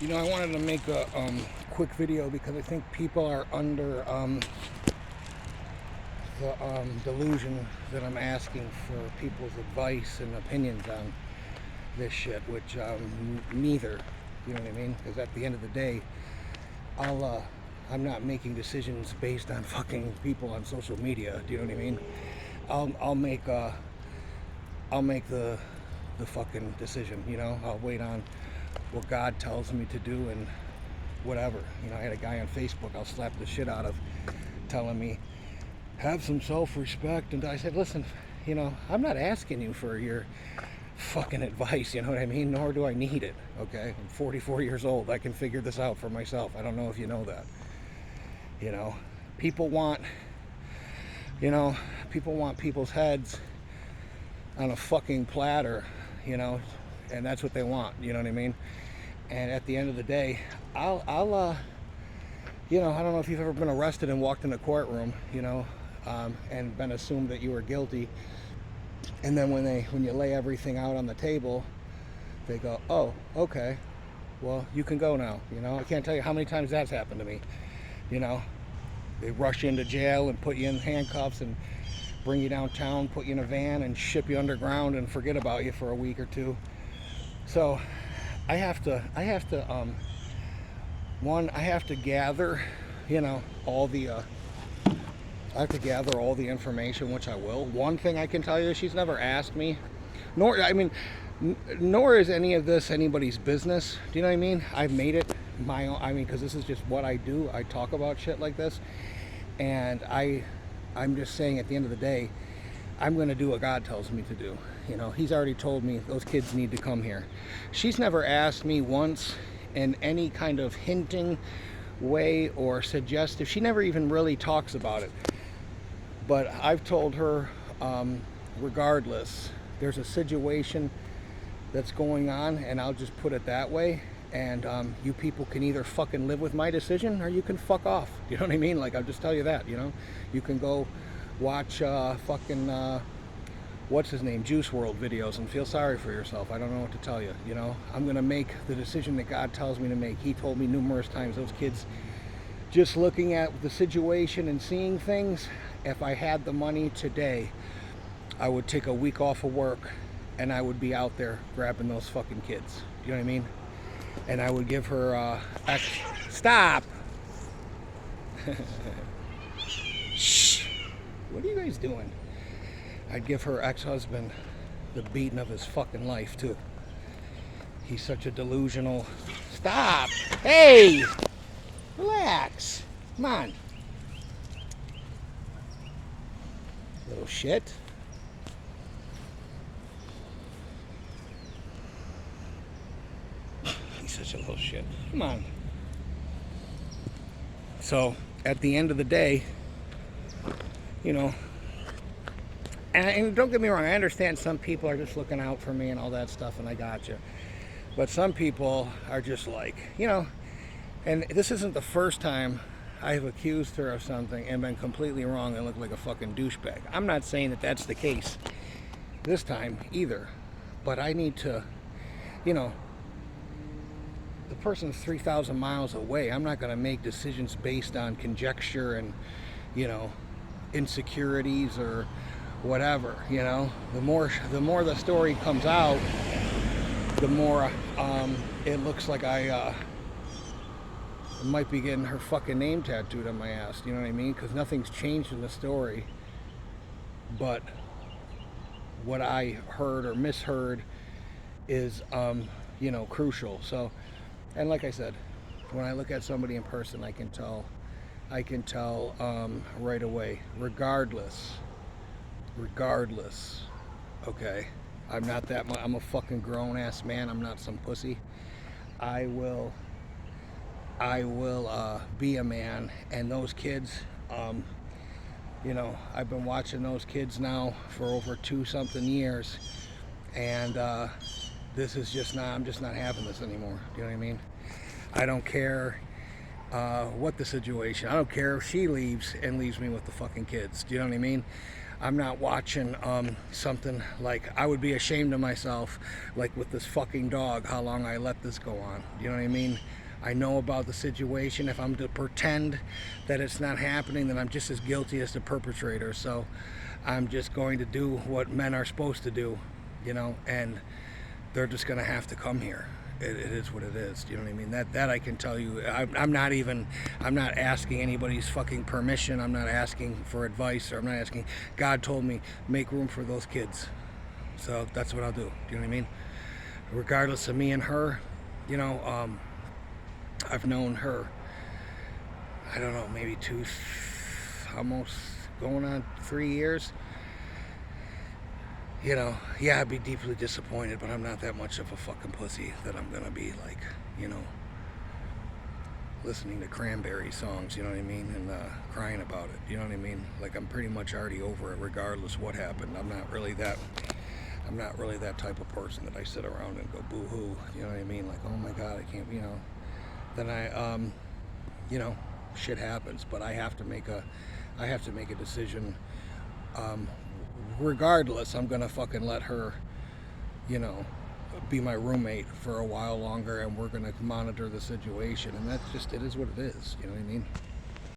You know, I wanted to make a quick video because I think people are under the delusion that I'm asking for people's advice and opinions on this shit, which neither. You know what I mean? Because at the end of the day, I'm not making decisions based on fucking people on social media. Do you know what I mean? I'll make the fucking decision. You know, I'll wait on what God tells me to do and whatever. You know, I had a guy on Facebook I'll slap the shit out of telling me have some self-respect, and I said, listen, you know, I'm not asking you for your fucking advice, you know what I mean? Nor do I need it. Okay, I'm 44 years old. I can figure this out for myself. I don't know if you know that. You know, people want you know people want people's heads on a fucking platter, you know, and that's what they want, you know what I mean? And at the end of the day, I'll you know, I don't know if you've ever been arrested and walked in a courtroom, you know, and been assumed that you were guilty, and then when you lay everything out on the table, they go, oh, okay, well, you can go now. You know, I can't tell you how many times that's happened to me. You know, they rush you into jail and put you in handcuffs and bring you downtown, put you in a van and ship you underground and forget about you for a week or two. So I have to I have to gather, you know, I have to gather all the information, which I will. One thing I can tell you is she's never asked me, nor is any of this anybody's business. Do you know what I mean? I've made it my own. I mean, because this is just what I do. I talk about shit like this, and I'm just saying at the end of the day, I'm going to do what God tells me to do. You know, He's already told me those kids need to come here. She's never asked me once in any kind of hinting way or suggestive. She never even really talks about it. But I've told her, regardless, there's a situation that's going on, and I'll just put it that way. And you people can either fucking live with my decision or you can fuck off. You know what I mean? Like, I'll just tell you that, you know? You can go watch what's his name, Juice World videos and feel sorry for yourself. I don't know what to tell you, you know? I'm going to make the decision that God tells me to make. He told me numerous times, those kids, just looking at the situation and seeing things, if I had the money today, I would take a week off of work and I would be out there grabbing those fucking kids. You know what I mean? And I would give her stop. Shh. What are you guys doing? I'd give her ex-husband the beating of his fucking life too. He's such a delusional. Stop. Hey, relax. Come on. Little shit. He's such a little shit. Come on. So, at the end of the day, you know, and don't get me wrong, I understand some people are just looking out for me and all that stuff, and I got you. But some people are just like, you know, and this isn't the first time I've accused her of something and been completely wrong and looked like a fucking douchebag. I'm not saying that that's the case this time either, but I need to, you know, the person's 3,000 miles away. I'm not going to make decisions based on conjecture and, you know, insecurities or whatever. You know, the more the story comes out, the more it looks like I might be getting her fucking name tattooed on my ass. You know what I mean? Because nothing's changed in the story, but what I heard or misheard is you know, crucial. So, and like I said, when I look at somebody in person, I can tell right away, regardless, okay? I'm not that much. I'm a fucking grown ass man. I'm not some pussy. I will be a man. And those kids, you know, I've been watching those kids now for over 2-something years, and this is just not, I'm just not having this anymore. Do you know what I mean? I don't care what the situation. I don't care if she leaves and leaves me with the fucking kids. Do you know what I mean? I'm not watching something like, I would be ashamed of myself, like with this fucking dog, how long I let this go on. You know what I mean? I know about the situation. If I'm to pretend that it's not happening, then I'm just as guilty as the perpetrator. So I'm just going to do what men are supposed to do, you know, and they're just going to have to come here. It is what it is. You know what I mean? That I can tell you. I'm not asking anybody's fucking permission. I'm not asking for advice, or I'm not asking. God told me, make room for those kids. So that's what I'll do. Do you know what I mean? Regardless of me and her, you know, I've known her, I don't know, maybe almost going on 3 years. You know, yeah, I'd be deeply disappointed, but I'm not that much of a fucking pussy that I'm gonna be like, you know, listening to Cranberry songs, you know what I mean, and crying about it, you know what I mean? Like, I'm pretty much already over it regardless what happened. I'm not really that type of person that I sit around and go boo-hoo, you know what I mean? Like, oh my God, I can't, you know. Then you know, shit happens, but I have to make a decision. Regardless, I'm gonna fucking let her, you know, be my roommate for a while longer, and we're gonna monitor the situation, and that's just, it is what it is, you know what I mean?